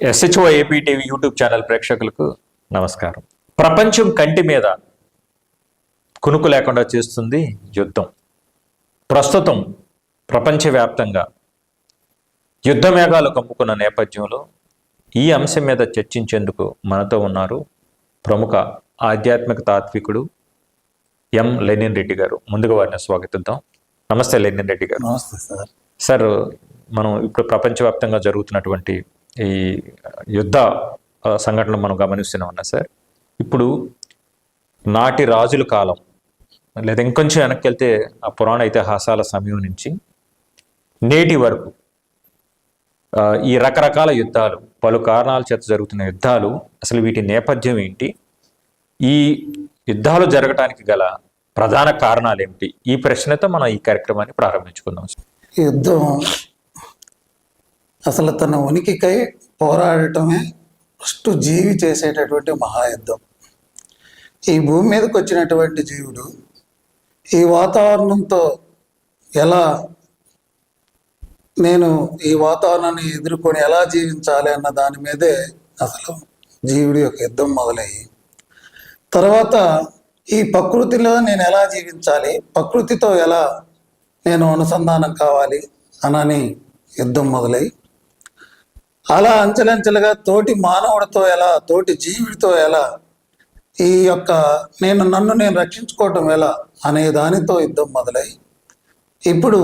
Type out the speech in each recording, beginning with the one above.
SHO AP TV YouTube channel ప్రేక్షకులకు నమస్కారం. ప్రపంచం కంటి మీద కునుకు లేకుండా చేస్తుంది యుద్ధం. ప్రస్తుతం ప్రపంచవ్యాప్తంగా యుద్ధ మేఘాలు కమ్ముకున్న నేపథ్యంలో ఈ అంశం మీద చర్చించేందుకు మనతో ఉన్నారు ప్రముఖ ఆధ్యాత్మిక తాత్వికుడు ఎం లెనిన్ రెడ్డి గారు. ముందుగా వారిని స్వాగతిద్దాం. నమస్తే లెనిన్ రెడ్డి గారు. నమస్తే సార్. సార్, మనం ఇప్పుడు ప్రపంచవ్యాప్తంగా జరుగుతున్నటువంటి ఈ యుద్ధ సంఘటనలు మనం గమనిస్తూనే ఉన్నాం సార్. ఇప్పుడు నాటి రాజుల కాలం లేదా ఇంకొంచెం వెనక్కి వెళ్తే ఆ పురాణ ఇతిహాసాల సమయం నుంచి నేటి వరకు ఈ రకరకాల యుద్ధాలు, పలు కారణాల చేత జరుగుతున్న యుద్ధాలు, అసలు వీటి నేపథ్యం ఏంటి, ఈ యుద్ధాలు జరగటానికి గల ప్రధాన కారణాలు ఏమిటి, ఈ ప్రశ్నతో మనం ఈ కార్యక్రమాన్ని ప్రారంభించుకుందాం సార్. యుద్ధం అసలు తన ఉనికికై పోరాడటమే ఫస్ట్ జీవి చేసేటటువంటి మహాయుద్ధం. ఈ భూమి మీదకి వచ్చినటువంటి జీవుడు ఈ వాతావరణంతో ఎలా నేను ఈ వాతావరణాన్ని ఎదుర్కొని ఎలా జీవించాలి అన్న దాని మీదే అసలు జీవుడి యొక్క యుద్ధం మొదలయ్యి, తర్వాత ఈ ప్రకృతిలో నేను ఎలా జీవించాలి, ప్రకృతితో ఎలా నేను అనుసంధానం కావాలి అనని యుద్ధం మొదలై, అలా అంచెలంచెలుగా తోటి మానవుడితో ఎలా, తోటి జీవుడితో ఎలా, ఈ యొక్క నన్ను నేను రక్షించుకోవటం ఎలా అనే దానితో యుద్ధం మొదలై, ఇప్పుడు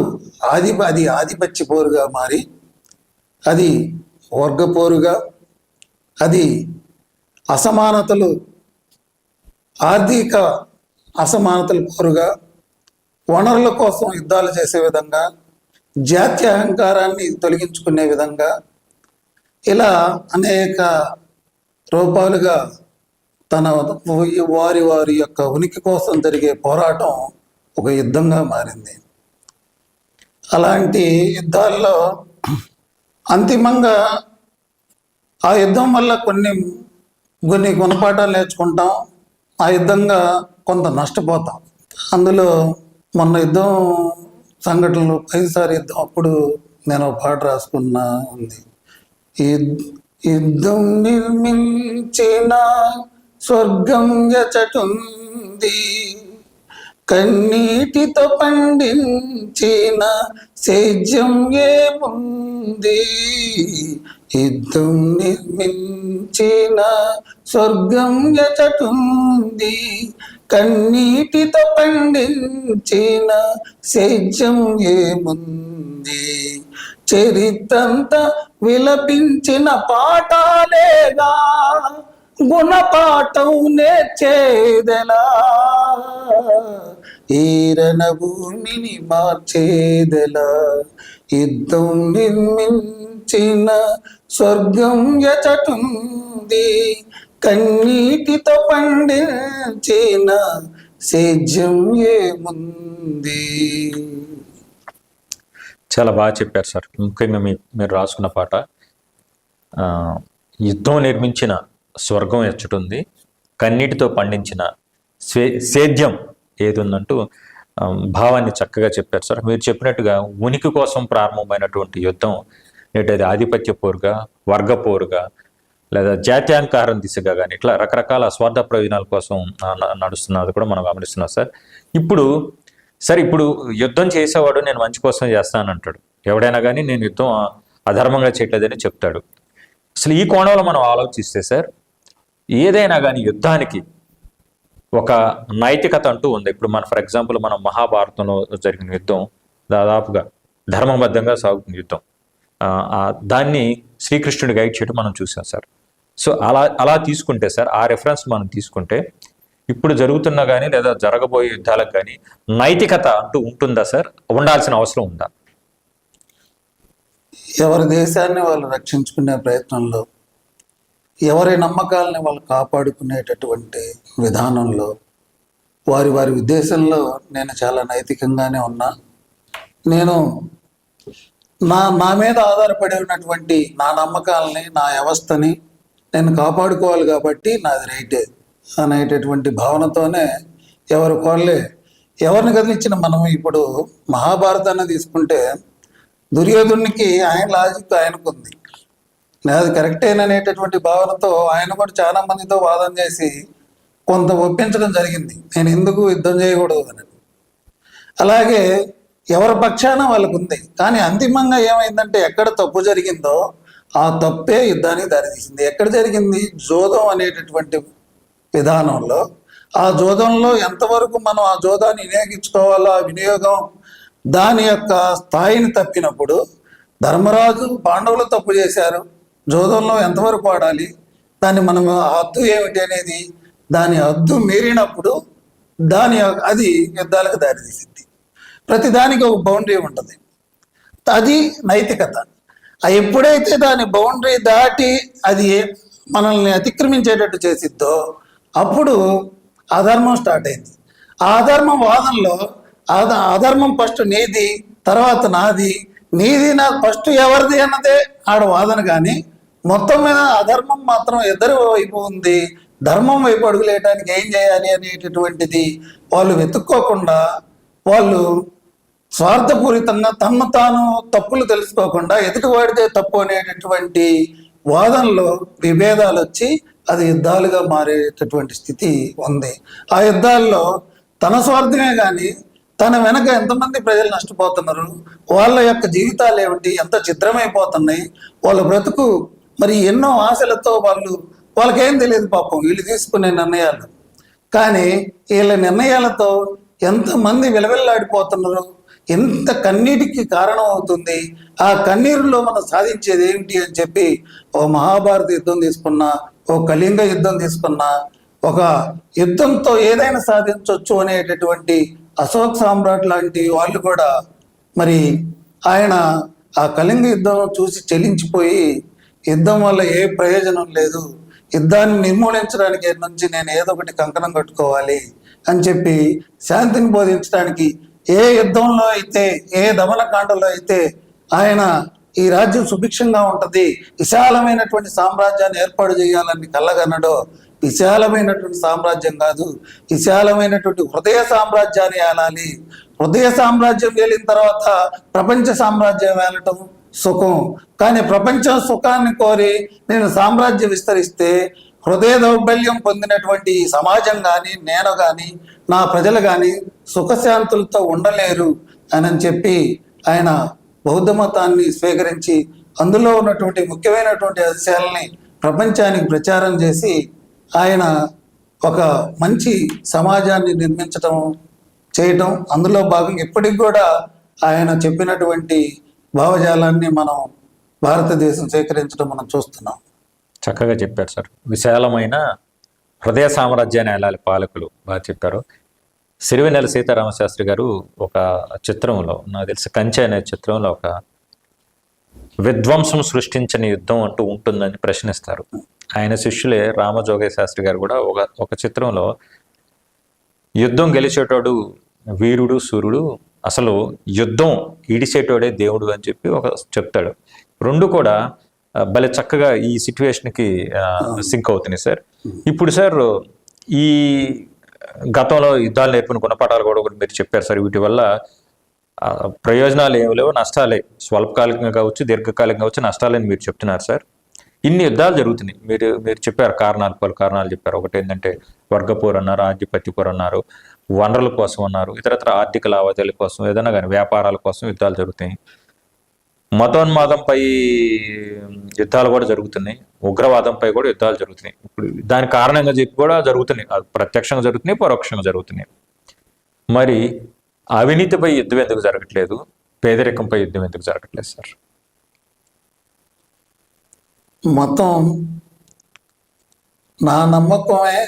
అది ఆధిపత్య పోరుగా మారి, అది వర్గ పోరుగా, అది అసమానతలు, ఆర్థిక అసమానతల పోరుగా, వనరుల కోసం యుద్ధాలు చేసే విధంగా, జాతీయ అహంకారాన్ని తొలగించుకునే విధంగా, ఇలా అనేక రూపాలుగా తన వారి యొక్క ఉనికి కోసం జరిగే పోరాటం ఒక యుద్ధంగా మారింది. అలాంటి యుద్ధాల్లో అంతిమంగా ఆ యుద్ధం వల్ల కొన్ని గుణపాఠాలు నేర్చుకుంటాం, ఆ యుద్ధంగా కొంత నష్టపోతాం. అందులో మొన్న యుద్ధం సంఘటనలు, ఐదుసారి యుద్ధం అప్పుడు నేను ఒక పాట రాసుకున్నా ఉంది. యుద్ధం నిర్మించిన స్వర్గం ఎచటుంది, కన్నీటితో పండించిన సేద్యం ఏముంది. యుద్ధం నిర్మించిన స్వర్గం ఎచటుంది, కన్నీటితో పండించిన సేద్యం ఏముంది. చరిత్రంతా విలపించిన పాఠాలేగా, గుణపాఠం నేర్చేదెలా, ఈరణ భూమిని మార్చేదెలా. యుద్ధం నిర్మించిన స్వర్గం ఎచటుంది, కన్నీటితో పండించిన సేద్యం ఏముంది. చాలా బాగా చెప్పారు సార్. ముఖ్యంగా మీరు రాసుకున్న పాట, యుద్ధం నిర్మించిన స్వర్గం ఎచ్చుటుంది, కన్నీటితో పండించిన సేద్యం ఏది ఉందంటూ భావాన్ని చక్కగా చెప్పారు సార్. మీరు చెప్పినట్టుగా ఉనికి కోసం ప్రారంభమైనటువంటి యుద్ధం నేటది ఆధిపత్య పోరుగా, వర్గ పోరుగా, లేదా జాత్యాంకారం దిశగా కానీ ఇట్లా రకరకాల స్వార్థ ప్రయోజనాల కోసం నడుస్తున్నది కూడా మనం గమనిస్తున్నాం సార్. ఇప్పుడు యుద్ధం చేసేవాడు నేను మంచి కోసం చేస్తానంటాడు, ఎవడైనా కానీ నేను యుద్ధం అధర్మంగా చేయట్లేదని చెప్తాడు. అసలు ఈ కోణంలో మనం ఆలోచిస్తే సార్, ఏదైనా కానీ యుద్ధానికి ఒక నైతికత అంటూ ఉంది. ఇప్పుడు ఫర్ ఎగ్జాంపుల్ మనం మహాభారతంలో జరిగిన యుద్ధం దాదాపుగా ధర్మబద్ధంగా సాగుతున్న యుద్ధం, దాన్ని శ్రీకృష్ణుడి గైడ్ చేయడం మనం చూసాం సార్. సో అలా తీసుకుంటే సార్, ఆ రెఫరెన్స్ మనం తీసుకుంటే ఇప్పుడు జరుగుతున్నా కానీ లేదా జరగబోయే యుద్ధాలకు కానీ నైతికత అంటూ ఉంటుందా సార్? ఉండాల్సిన అవసరం ఉందా? ఎవరి దేశాన్ని వాళ్ళు రక్షించుకునే ప్రయత్నంలో, ఎవరి నమ్మకాలని వాళ్ళు కాపాడుకునేటటువంటి విధానంలో, వారి ఉద్దేశంలో నేను చాలా నైతికంగానే ఉన్నా. నేను నా మీద ఆధారపడి ఉన్నటువంటి నా నమ్మకాలని, నా వ్యవస్థని నేను కాపాడుకోవాలి కాబట్టి నాది రైటే అనేటటువంటి భావనతోనే ఎవరిని కదిలించిన మనం ఇప్పుడు మహాభారతాన్ని తీసుకుంటే దుర్యోధనునికి ఆయన లాజిక్ ఆయనకుంది. నాది కరెక్టేననేటటువంటి భావనతో ఆయన కూడా చాలా మందితో వాదన చేసి కొంత ఒప్పించడం జరిగింది, నేను ఎందుకు యుద్ధం చేయకూడదు అని. అలాగే ఎవరి పక్షాన వాళ్ళకు ఉంది. కానీ అంతిమంగా ఏమైందంటే ఎక్కడ తప్పు జరిగిందో ఆ తప్పే యుద్ధానికి దారితీసింది. ఎక్కడ జరిగింది? జోదం అనేటటువంటి విధానంలో. ఆ జోదంలో ఎంతవరకు మనం ఆ జోదాన్ని వినియోగించుకోవాలో ఆ వినియోగం దాని యొక్క స్థాయిని తప్పినప్పుడు, ధర్మరాజు పాండవులు తప్పు చేశారు, జోదంలో ఎంతవరకు ఆడాలి, దాన్ని మనం హద్దు ఏమిటి అనేది దాని హద్దు మీరినప్పుడు అది యుద్ధాలకు దారితీసింది. ప్రతిదానికి ఒక బౌండరీ ఉంటుంది, అది నైతికత. ఎప్పుడైతే దాని బౌండరీ దాటి అది మనల్ని అతిక్రమించేటట్టు చేసిద్దో అప్పుడు అధర్మం స్టార్ట్ అయింది. ఆ అధర్మం వాదనలో అధర్మం ఫస్ట్ నీది, తర్వాత నాది, నీది నాకు ఫస్ట్ ఎవరిది అన్నదే ఆడ వాదన. కానీ మొత్తం మీద అధర్మం మాత్రం ఇద్దరి వైపు ఉంది. ధర్మం వైపు అడుగులేయడానికి ఏం చేయాలి అనేటటువంటిది వాళ్ళు వెతుక్కోకుండా, వాళ్ళు స్వార్థపూరితంగా తను తాను తప్పులు తెలుసుకోకుండా ఎదుటివాడితే తప్పు అనేటటువంటి వాదనలో విభేదాలు వచ్చి అది యుద్ధాలుగా మారేటటువంటి స్థితి ఉంది. ఆ యుద్ధాల్లో తన స్వార్థమే కానీ తన వెనక ఎంతమంది ప్రజలు నష్టపోతున్నారు, వాళ్ళ యొక్క జీవితాలు ఏమిటి, ఎంత ఛిద్రమైపోతున్నాయి, వాళ్ళ బ్రతుకు మరి ఎన్నో ఆశలతో వాళ్ళకేం తెలియదు పాపం వీళ్ళు తీసుకునే నిర్ణయాలు. కానీ వీళ్ళ నిర్ణయాలతో ఎంతమంది విలవిల్లాడిపోతున్నారు, ఎంత కన్నీటికి కారణం అవుతుంది. ఆ కన్నీరులో మనం సాధించేది ఏమిటి అని చెప్పి ఓ మహాభారత యుద్ధం తీసుకున్నా, ఓ కళింగ యుద్ధం తీసుకున్నా, ఒక యుద్ధంతో ఏదైనా సాధించవచ్చు అనేటటువంటి అశోక్ సామ్రాట్ లాంటి వాళ్ళు కూడా మరి ఆయన ఆ కళింగ యుద్ధం చూసి చెలించిపోయి యుద్ధం వల్ల ఏ ప్రయోజనం లేదు, యుద్ధాన్ని నిర్మూలించడానికి నుంచి నేను ఏదో ఒకటి కంకణం కట్టుకోవాలి అని చెప్పి శాంతిని బోధించడానికి ఏ యుద్ధంలో అయితే, ఏ దమనకాండలో అయితే ఆయన ఈ రాజ్యం సుభిక్షంగా ఉంటుంది, విశాలమైనటువంటి సామ్రాజ్యాన్ని ఏర్పాటు చేయాలని కళ్ళగన్నాడో, విశాలమైనటువంటి సామ్రాజ్యం కాదు, విశాలమైనటువంటి హృదయ సామ్రాజ్యాన్ని ఏలాలి. హృదయ సామ్రాజ్యం వెళ్ళిన తర్వాత ప్రపంచ సామ్రాజ్యం ఏలటం సుఖం. కానీ ప్రపంచం సుఖాన్ని కోరి నేను సామ్రాజ్యం విస్తరిస్తే హృదయ దౌర్బల్యం పొందినటువంటి సమాజం కానీ, నేను కానీ, నా ప్రజలు కానీ సుఖశాంతులతో ఉండలేరు అని చెప్పి ఆయన బౌద్ధ మతాన్ని స్వీకరించి అందులో ఉన్నటువంటి ముఖ్యమైనటువంటి విషయాలని ప్రపంచానికి ప్రచారం చేసి ఆయన ఒక మంచి సమాజాన్ని చేయటం అందులో భాగంగా ఇప్పటికి కూడా ఆయన చెప్పినటువంటి భావజాలాన్ని మనం భారతదేశం స్వీకరించడం మనం చూస్తున్నాం. చక్కగా చెప్పారు సార్. విశాలమైన హృదయ సామ్రాజ్యాన్ని ఏలాలి పాలకులు, బాగా చెప్పారు. సిరివెన్నెల సీతారామశాస్త్రి గారు ఒక చిత్రంలో, నాకు తెలిసి కంచె అనే చిత్రంలో, ఒక విధ్వంసం సృష్టించని యుద్ధం అంటూ ఉంటుందని ప్రశ్నిస్తారు. ఆయన శిష్యులే రామజోగయ్య శాస్త్రి గారు కూడా ఒక చిత్రంలో యుద్ధం గెలిచేటోడు వీరుడు సూర్యుడు, అసలు యుద్ధం ఈడిసేటోడే దేవుడు అని చెప్పి చెప్తాడు. రెండు కూడా భలే చక్కగా ఈ సిచ్యువేషన్కి సింక్ అవుతున్నాయి సార్. ఇప్పుడు సార్ ఈ గతంలో యుద్ధాలు నేర్పిన గుణపాఠాలు కూడా మీరు చెప్పారు సార్. వీటి వల్ల ప్రయోజనాలు ఏమి లేవు, నష్టాలే, స్వల్పకాలికంగా కావచ్చు దీర్ఘకాలికంగా కావచ్చు నష్టాలని మీరు చెప్తున్నారు సార్. ఇన్ని యుద్ధాలు జరుగుతున్నాయి, మీరు చెప్పారు పలు కారణాలు చెప్పారు. ఒకటి ఏంటంటే వర్గపోరు అన్నారు, ఆధిపత్యపోరు అన్నారు, వనరుల కోసం అన్నారు, ఇతరత్ర ఆర్థిక లావాదేవీల కోసం, ఏదైనా కానీ వ్యాపారాల కోసం యుద్ధాలు జరుగుతాయి. మతోన్మాదంపై యుద్ధాలు కూడా జరుగుతున్నాయి, ఉగ్రవాదంపై కూడా యుద్ధాలు జరుగుతున్నాయి. ఇప్పుడు దాని కారణంగా చెప్పి కూడా జరుగుతున్నాయి, ప్రత్యక్షంగా జరుగుతున్నాయి, పరోక్షంగా జరుగుతున్నాయి. మరి అవినీతిపై యుద్ధం ఎందుకు జరగట్లేదు, పేదరికంపై యుద్ధం ఎందుకు జరగట్లేదు సార్? మొత్తం నా నమ్మకమే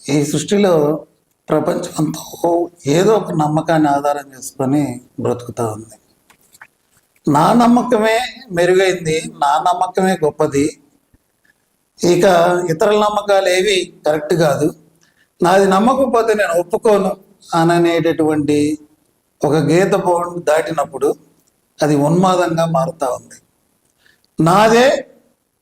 ఈ సృష్టిలో ప్రపంచం అంతా ఏదో ఒక నమ్మకాన్ని ఆధారం చేసుకొని బ్రతుకుతూ ఉంది. నా నమ్మకమే మెరుగైంది, నా నమ్మకమే గొప్పది, ఇక ఇతరుల నమ్మకాలు ఏవి కరెక్ట్ కాదు, నాది నమ్మకపోతే నేను ఒప్పుకోను అనేటటువంటి ఒక గీత బౌండ్ దాటినప్పుడు అది ఉన్మాదంగా మారుతూ ఉంది. నాదే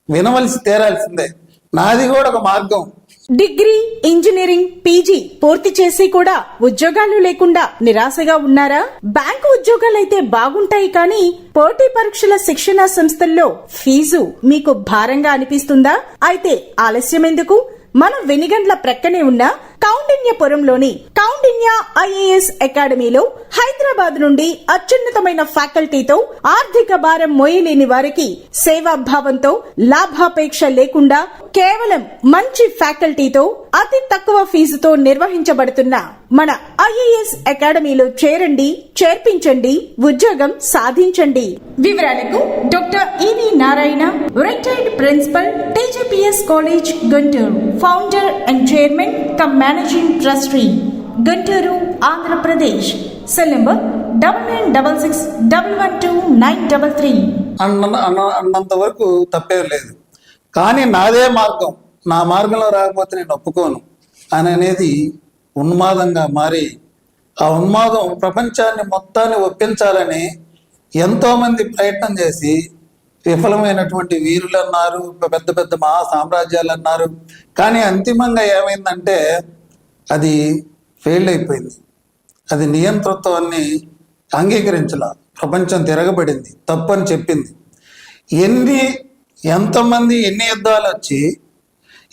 వినవలసి తీరాల్సిందే, నాది కూడా ఒక మార్గం, డిగ్రీ, ఇంజనీరింగ్, పీజీ పూర్తి చేసి కూడా ఉద్యోగాలు లేకుండా నిరాశగా ఉన్నారా? బ్యాంకు ఉద్యోగాలైతే బాగుంటాయి కానీ పోటీ పరీక్షల శిక్షణా సంస్థల్లో ఫీజు మీకు భారంగా అనిపిస్తుందా? అయితే ఆలస్యం ఎందుకు? మన వెనిగండ్ల ప్రక్కనే ఉన్న కౌండిన్యపురంలోని కౌండిన్య ఐఏఎస్ అకాడమీలో హైదరాబాద్ నుండి అత్యున్నతమైన ఫ్యాకల్టీతో ఆర్థిక భారం మోయలేని వారికి సేవాభావంతో లాభాపేక్ష లేకుండా కేవలం మంచి ఫ్యాకల్టీతో అతి తక్కువ ఫీజుతో నిర్వహించబడుతున్న మన ఐఏఎస్ అకాడమీలో చేరండి, చేర్పించండి, ఉద్యోగం సాధించండి. వివరాలకు doctor EV Narayana, retired principal, TGPS college, Guntur, founder and chairman cum managing trustee, Guntur, Andhra Pradesh. Cell number 9966112933. అన్నంత వరకు తప్పేం లేదు. కానీ నాదే మార్గం, నా మార్గంలో రాకపోతే నేను ఒప్పుకోను అని అనేది ఉన్మాదంగా మారి, ఆ ఉన్మాదం ప్రపంచాన్ని మొత్తాన్ని ఒప్పించాలని ఎంతోమంది ప్రయత్నం చేసి విఫలమైనటువంటి వీరులు అన్నారు, పెద్ద పెద్ద మహా సామ్రాజ్యాలు అన్నారు. కానీ అంతిమంగా ఏమైందంటే అది ఫెయిల్ అయిపోయింది. అది నియంతృత్వాన్ని అంగీకరించాల. ప్రపంచం తిరగబడింది, తప్పని చెప్పింది. ఎంతమంది ఎన్ని యుద్ధాలు వచ్చి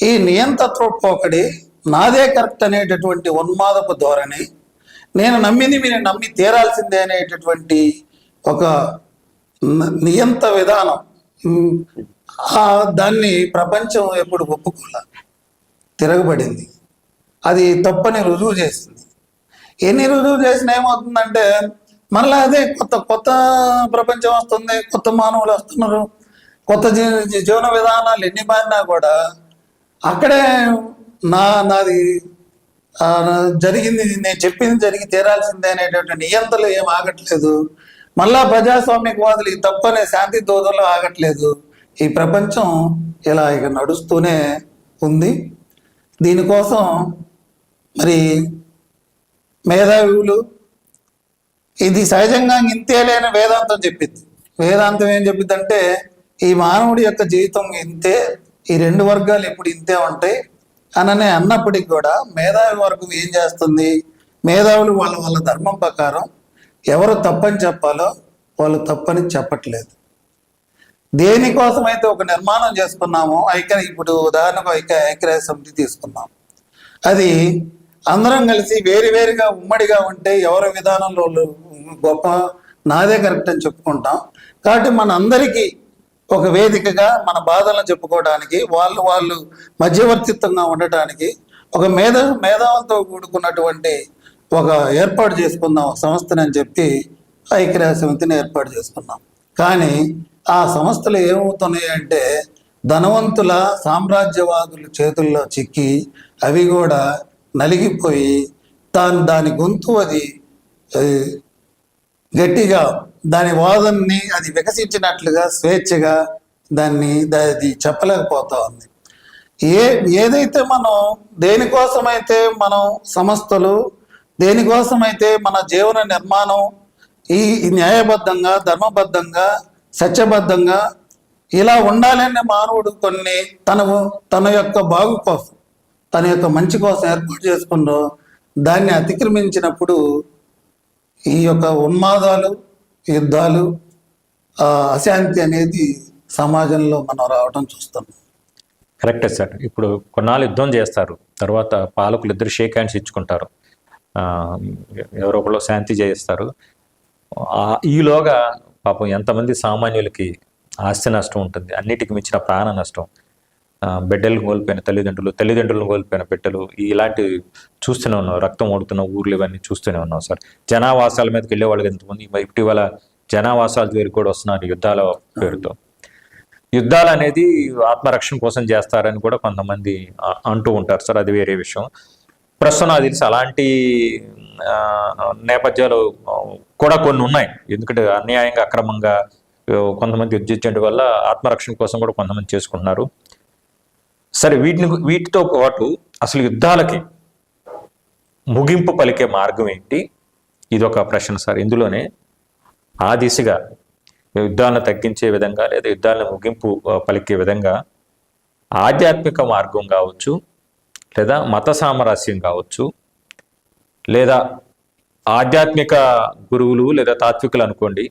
ఈ నియంతృత్వ పోకడి, నాదే కరెక్ట్ అనేటటువంటి ఉన్మాదపు ధోరణి, నేను నమ్మింది మీరు నమ్మి తీరాల్సిందే అనేటటువంటి ఒక నియంత విధానం, దాన్ని ప్రపంచం ఎప్పుడు ఒప్పుకోలే, తిరగబడింది. అది తప్పని రుజువు చేసింది. ఎన్ని రుజువు చేసినా ఏమవుతుందంటే మళ్ళీ అదే కొత్త ప్రపంచం వస్తుంది, కొత్త మానవులు వస్తున్నారు, కొత్త జీవన విధానాలు ఎన్ని మారినా కూడా అక్కడే నాది జరిగింది, నేను చెప్పింది జరిగి తీరాల్సిందే అనేటువంటి నియంతలు ఏం ఆగట్లేదు. మళ్ళా ప్రజాస్వామ్యవాదులు ఈ తప్పనే శాంతి దోదలు ఆగట్లేదు. ఈ ప్రపంచం ఇలా ఇక నడుస్తూనే ఉంది. దీనికోసం మరి మేధావులు ఇది సహజంగా ఇంతేలేని వేదాంతం చెప్పింది. వేదాంతం ఏం చెప్పింది అంటే ఈ మానవుడి యొక్క జీవితం ఇంతే, ఈ రెండు వర్గాలు ఎప్పుడు ఇంతే ఉంటాయి అననే అన్నప్పటికి కూడా మేధావి వర్గం ఏం చేస్తుంది, మేధావులు వాళ్ళ ధర్మం ప్రకారం ఎవరు తప్పని చెప్పాలో వాళ్ళు తప్పని చెప్పట్లేదు. దేనికోసమైతే ఒక నిర్మాణం చేసుకున్నామో ఇప్పుడు ఉదాహరణకు ఐక్యరాజ్య సమితి తీసుకున్నాం. అది అందరం కలిసి వేరుగా ఉమ్మడిగా ఉంటే ఎవరి విధానంలో గొప్ప, నాదే కరెక్ట్ అని చెప్పుకుంటాం. కాబట్టి మన అందరికీ ఒక వేదికగా మన బాధలను చెప్పుకోవడానికి, వాళ్ళు మధ్యవర్తిత్వంగా ఉండటానికి ఒక మేధావులతో కూడుకున్నటువంటి ఒక ఏర్పాటు చేసుకుందాం సంస్థని అని చెప్పి ఐక్యరాజ్య సమితిని ఏర్పాటు చేసుకున్నాం. కానీ ఆ సంస్థలు ఏమవుతున్నాయి అంటే ధనవంతుల సామ్రాజ్యవాదుల చేతుల్లో చిక్కి అవి కూడా నలిగిపోయి దాని గొంతు అది గట్టిగా దాని వాదనని అది వికసించినట్లుగా స్వేచ్ఛగా అది చెప్పలేకపోతా ఉంది. ఏదైతే మనం దేనికోసమైతే మనం సంస్థలు, దేనికోసమైతే మన జీవన నిర్మాణం ఈ న్యాయబద్ధంగా, ధర్మబద్ధంగా, సత్యబద్ధంగా ఇలా ఉండాలనే మానవుడు కొన్ని తన యొక్క బాగు కోసం, తన యొక్క మంచి కోసం ఏర్పాటు చేసుకుందో దాన్ని అతిక్రమించినప్పుడు ఈ యొక్క ఉన్మాదాలు, యుద్ధాలు, అశాంతి అనేది సమాజంలో మనం రావడం చూస్తాం. కరెక్టే సార్. ఇప్పుడు కొన్నాళ్ళు యుద్ధం చేస్తారు, తర్వాత పాలకులు ఇద్దరు షేక్ హ్యాండ్స్ ఇచ్చుకుంటారు, ఎవరొకరు శాంతి చేయిస్తారు. ఈలోగా పాపం ఎంతమంది సామాన్యులకి ఆస్తి నష్టం ఉంటుంది, అన్నిటికి మించిన ప్రాణ నష్టం, బిడ్డలు కోల్పోయిన తల్లిదండ్రులను కోల్పోయిన బిడ్డలు, ఇలాంటివి చూస్తూనే ఉన్నాం. రక్తం ఓడుతున్న ఊర్లు ఇవన్నీ చూస్తూనే ఉన్నాం సార్. జనావాసాల మీదకి వెళ్ళే వాళ్ళకి ఎంతమంది ఇటీవల జనావాసాల దగ్గర కూడా వస్తున్నారు యుద్ధాల పేరుతో. యుద్ధాలు అనేది ఆత్మరక్షణ కోసం చేస్తారని కూడా కొంతమంది అంటూ ఉంటారు సార్, అది వేరే విషయం. ప్రస్తుతం నాకు తెలిసి అలాంటి నేపథ్యాలు కూడా కొన్ని ఉన్నాయి. ఎందుకంటే అన్యాయంగా, అక్రమంగా కొంతమంది యుద్ధం చేయడం వల్ల ఆత్మరక్షణ కోసం కూడా కొంతమంది చేసుకుంటున్నారు. సరే, వీటితో పాటు అసలు యుద్ధాలకి ముగింపు పలికే మార్గం ఏంటి? ఇది ఒక ప్రశ్న సార్. ఇందులోనే ఆ దిశగా యుద్ధాలను తగ్గించే విధంగా లేదా యుద్ధాలను ముగింపు పలికే విధంగా ఆధ్యాత్మిక మార్గం కావచ్చు, లేదా మత సామరస్యం కావచ్చు, లేదా ఆధ్యాత్మిక గురువులు లేదా తాత్వికులు అనుకోండి,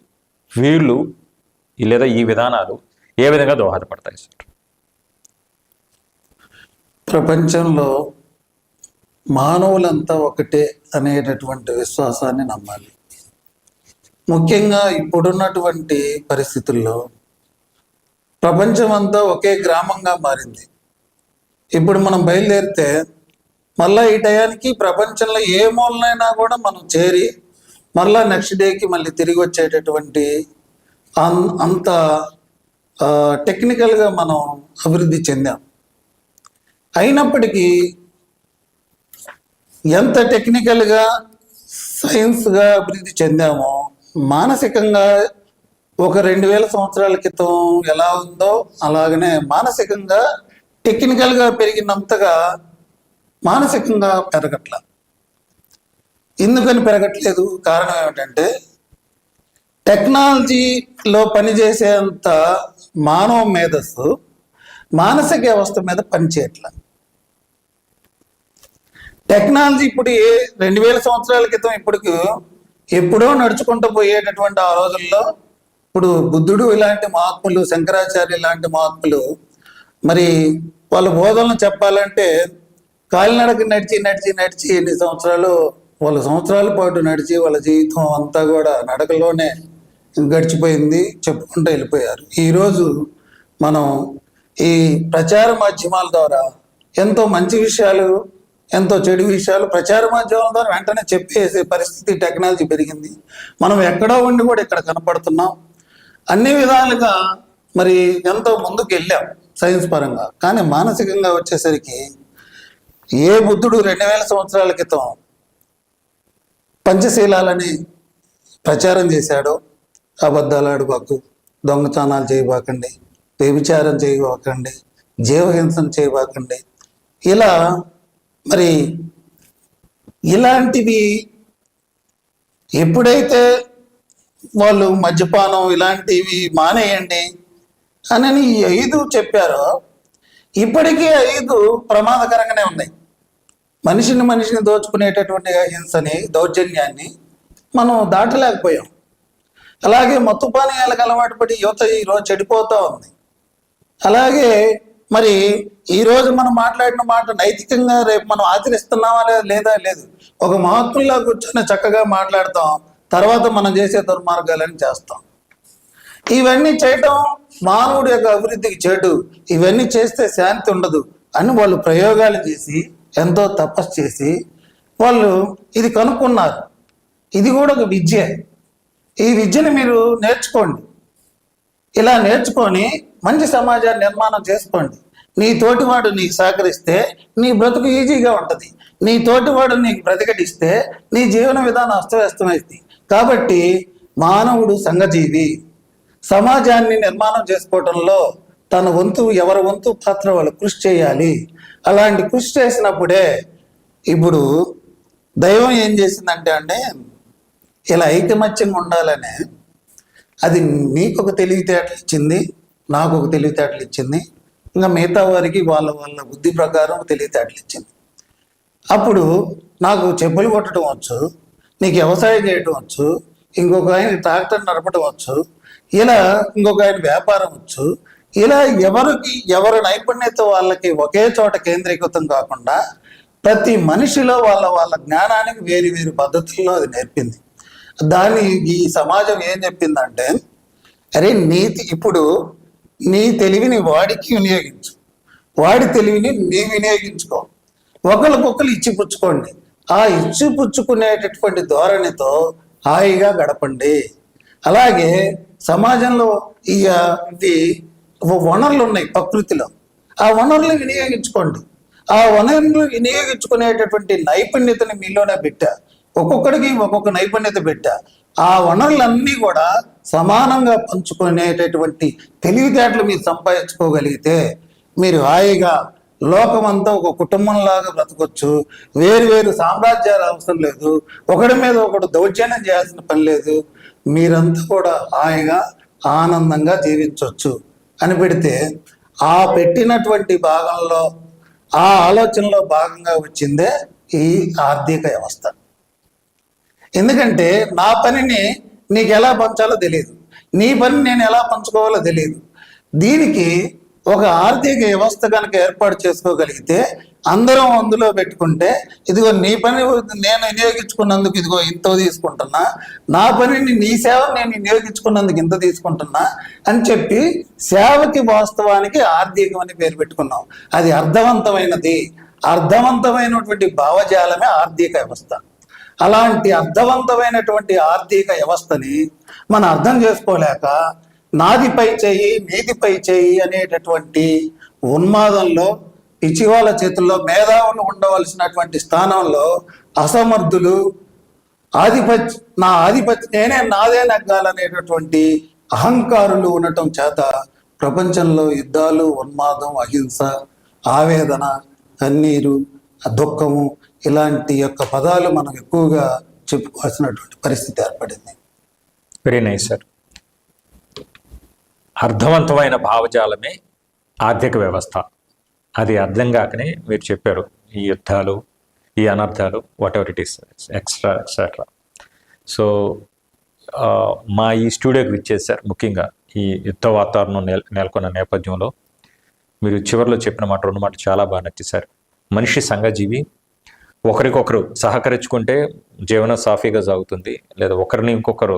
వీళ్ళు లేదా ఈ విధానాలు ఏ విధంగా దోహదపడతాయి సార్? ప్రపంచంలో మానవులంతా ఒకటే అనేటటువంటి విశ్వాసాన్ని నమ్మాలి. ముఖ్యంగా ఇప్పుడున్నటువంటి పరిస్థితుల్లో ప్రపంచం అంతా ఒకే గ్రామంగా మారింది. ఇప్పుడు మనం బయలుదేరితే మళ్ళీ ఈ టయానికి ప్రపంచంలో ఏ మూలనైనా కూడా మనం చేరి మళ్ళీ నెక్స్ట్ డేకి మళ్ళీ తిరిగి వచ్చేటటువంటి అంత టెక్నికల్గా మనం అభివృద్ధి చెందాం. అయినప్పటికీ ఎంత టెక్నికల్గా సైన్స్గా అభివృద్ధి చెందామో మానసికంగా ఒక 2000 సంవత్సరాల క్రితం ఎలా ఉందో అలాగనే మానసికంగా టెక్నికల్గా పెరిగినంతగా మానసికంగా పెరగట్ల. ఎందుకని పెరగట్లేదు? కారణం ఏమిటంటే టెక్నాలజీలో పనిచేసేంత మానవ మేధస్సు మానసిక వ్యవస్థ మీద పనిచేయట్ల. టెక్నాలజీ ఇప్పుడు 2000 సంవత్సరాల క్రితం ఇప్పటికి ఎప్పుడో నడుచుకుంటూ పోయేటటువంటి ఆ రోజుల్లో ఇప్పుడు బుద్ధుడు ఇలాంటి మహాత్ములు, శంకరాచార్య ఇలాంటి మహాత్ములు మరి వాళ్ళ బోధనలు చెప్పాలంటే కాలినడక నడిచి ఎన్ని సంవత్సరాలు, వాళ్ళ సంవత్సరాల పాటు నడిచి వాళ్ళ జీవితం అంతా కూడా నడకలోనే గడిచిపోయింది, చెప్పుకుంటూ వెళ్ళిపోయారు. ఈరోజు మనం ఈ ప్రచార మాధ్యమాల ద్వారా ఎంతో మంచి విషయాలు, ఎంతో చెడు విషయాలు ప్రచార మాధ్యమాల ద్వారా వెంటనే చెప్పేసే పరిస్థితి టెక్నాలజీ పెరిగింది. మనం ఎక్కడో ఉండి కూడా ఇక్కడ కనపడుతున్నాం. అన్ని విధాలుగా మరి ఎంతో ముందుకు వెళ్ళాం సైన్స్ పరంగా. కానీ మానసికంగా వచ్చేసరికి ఏ బుద్ధుడు 2000 సంవత్సరాల క్రితం పంచశీలాలని ప్రచారం చేశాడో, అబద్ధాలు ఆడుకోకు, దొంగతనాలు చేయబాకండి, వ్యభిచారం చేయబాకండి, జీవహింసను చేయబాకండి, ఇలా మరి ఇలాంటివి ఎప్పుడైతే వాళ్ళు మద్యపానం ఇలాంటివి మానేయండి అని ఈ 5 చెప్పారో ఇప్పటికీ 5 ప్రమాదకరంగానే ఉన్నాయి. మనిషిని దోచుకునేటటువంటి హింసని, దౌర్జన్యాన్ని మనం దాటలేకపోయాం. అలాగే మత్తు పానీయాలకు అలవాటు పడి యువత ఈరోజు చెడిపోతూ ఉంది. అలాగే మరి ఈరోజు మనం మాట్లాడిన మాట నైతికంగా రేపు మనం ఆచరిస్తున్నామా లేదా లేదు. ఒక మహాత్ముల్లా కూర్చొని చక్కగా మాట్లాడతాం, తర్వాత మనం చేసే దుర్మార్గాలని చేస్తాం. ఇవన్నీ చేయటం మానవుడి యొక్క అభివృద్ధికి చెడు, ఇవన్నీ చేస్తే శాంతి ఉండదు అని వాళ్ళు ప్రయోగాలు చేసి ఎంతో తపస్సు చేసి వాళ్ళు ఇది కనుక్కున్నారు. ఇది కూడా ఒక విద్య. ఈ విద్యను మీరు నేర్చుకోండి. ఇలా నేర్చుకొని మంచి సమాజాన్ని నిర్మాణం చేసుకోండి. నీ తోటివాడు నీకు సహకరిస్తే నీ బ్రతుకు ఈజీగా ఉంటుంది. నీ తోటివాడు నీకు బ్రతికటిస్తే నీ జీవన విధానం అస్తవ్యస్తమైంది. కాబట్టి మానవుడు సంఘజీవి. సమాజాన్ని నిర్మాణం చేసుకోవటంలో తన వంతు, ఎవరి వంతు పాత్ర వాళ్ళు కృషి చేయాలి. అలాంటి కృషి చేసినప్పుడే ఇప్పుడు దైవం ఏం చేసిందంటే ఇలా ఐకమత్యంగా ఉండాలనే అది నీకు ఒక తెలివితేటలు ఇచ్చింది, నాకు ఒక తెలివితేటలు ఇచ్చింది, ఇంకా మిగతా వారికి వాళ్ళ బుద్ధి ప్రకారం తెలివితేటలు ఇచ్చింది. అప్పుడు నాకు చెప్పులు కొట్టడం వచ్చు, నీకు వ్యవసాయం చేయడం వచ్చు, ఇంకొక ఆయన ట్రాక్టర్ నడపడం వచ్చు, ఇలా ఇంకొక ఆయన వ్యాపారం వచ్చు. ఇలా ఎవరి నైపుణ్యత వాళ్ళకి ఒకే చోట కేంద్రీకృతం కాకుండా ప్రతి మనిషిలో వాళ్ళ జ్ఞానానికి వేరు పద్ధతుల్లో అది నేర్పింది. దాన్ని ఈ సమాజం ఏం చెప్పిందంటే, అరే ఇప్పుడు నీ తెలివిని వాడికి వినియోగించు, వాడి తెలివిని నీ వినియోగించుకో, ఒకరికొకరు ఇచ్చిపుచ్చుకోండి. ఆ ఇచ్చిపుచ్చుకునేటటువంటి ధోరణితో హాయిగా గడపండి. అలాగే సమాజంలో ఇవి వనరులు ఉన్నాయి ప్రకృతిలో, ఆ వనరులు వినియోగించుకోండి. ఆ వనరులు వినియోగించుకునేటటువంటి నైపుణ్యతని మీలోనే పెట్టా. ఒక్కొక్కడికి ఒక్కొక్క నైపుణ్యత పెట్టా. ఆ వనరులన్నీ కూడా సమానంగా పంచుకునేటటువంటి తెలివితేటలు మీరు సంపాదించుకోగలిగితే మీరు హాయిగా లోకమంతా ఒక కుటుంబంలాగా బ్రతకొచ్చు. వేరు సామ్రాజ్యాలు అవసరం లేదు, ఒకడి మీద ఒకడు దౌర్జన్యం చేయాల్సిన పని లేదు. మీరంతా కూడా హాయిగా ఆనందంగా జీవించవచ్చు అని పెడితే ఆ పెట్టినటువంటి భాగంలో ఆ ఆలోచనలో భాగంగా వచ్చిందే ఈ ఆర్థిక వ్యవస్థ. ఎందుకంటే నా పనిని నీకు ఎలా పంచాలో తెలియదు, నీ పని నేను ఎలా పంచుకోవాలో తెలియదు. దీనికి ఒక ఆర్థిక వ్యవస్థ కనుక ఏర్పాటు చేసుకోగలిగితే, అందరం అందులో పెట్టుకుంటే, ఇదిగో నీ పని నేను వినియోగించుకున్నందుకు ఇదిగో ఇంత తీసుకుంటున్నా, నా పనిని నీ సేవ నేను వినియోగించుకున్నందుకు ఇంత తీసుకుంటున్నా అని చెప్పి సేవకి వాస్తవానికి ఆర్థికం అని పేరు పెట్టుకున్నాం. అది అర్థవంతమైనది, అర్థవంతమైనటువంటి భావజాలమే ఆర్థిక వ్యవస్థ. అలాంటి అర్థవంతమైనటువంటి ఆర్థిక వ్యవస్థని మనం అర్థం చేసుకోలేక నాది పై చేయి నీది పై చేయి అనేటటువంటి ఉన్మాదంలో, పిచ్చివాళ్ళ చేతుల్లో మేధావులు ఉండవలసినటువంటి స్థానంలో అసమర్థులు, నా ఆధిపత్యం నేనే నాదే నెగ్గాలనేటటువంటి అహంకారులు ఉండటం చేత ప్రపంచంలో యుద్ధాలు, ఉన్మాదం, అహింస, ఆవేదన, కన్నీరు, దుఃఖము ఇలాంటి యొక్క పదాలు మనం ఎక్కువగా చెప్పుకోవాల్సినటువంటి పరిస్థితి ఏర్పడింది. Very nice sir. అర్థవంతమైన భావజాలమే ఆర్థిక వ్యవస్థ. అది అర్థం కాకనే మీరు చెప్పారు ఈ యుద్ధాలు, ఈ అనర్థాలు, what ever it is, etcetera. So మా ఈ స్టూడియోకి విచ్చేసారు. ముఖ్యంగా ఈ యుద్ధ వాతావరణం నెలకొన్న నేపథ్యంలో మీరు చివరిలో చెప్పిన మాట, 2 మాటలు చాలా బాగా నచ్చేశారు. మనిషి సంఘజీవి, ఒకరికొకరు సహకరించుకుంటే జీవనం సాఫీగా సాగుతుంది, లేదా ఒకరిని ఇంకొకరు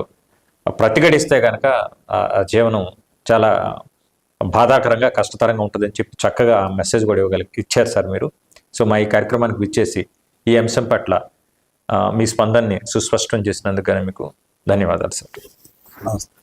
ప్రతిఘటిస్తే కనుక ఆ జీవనం చాలా బాధాకరంగా, కష్టతరంగా ఉంటుందని చెప్పి చక్కగా ఆ మెసేజ్ కూడా ఇచ్చారు సార్ మీరు. సో మా ఈ కార్యక్రమానికి విచ్చేసి ఈ అంశం పట్ల మీ స్పందనని సుస్పష్టం చేసినందుకు మీకు ధన్యవాదాలు సార్. నమస్తే.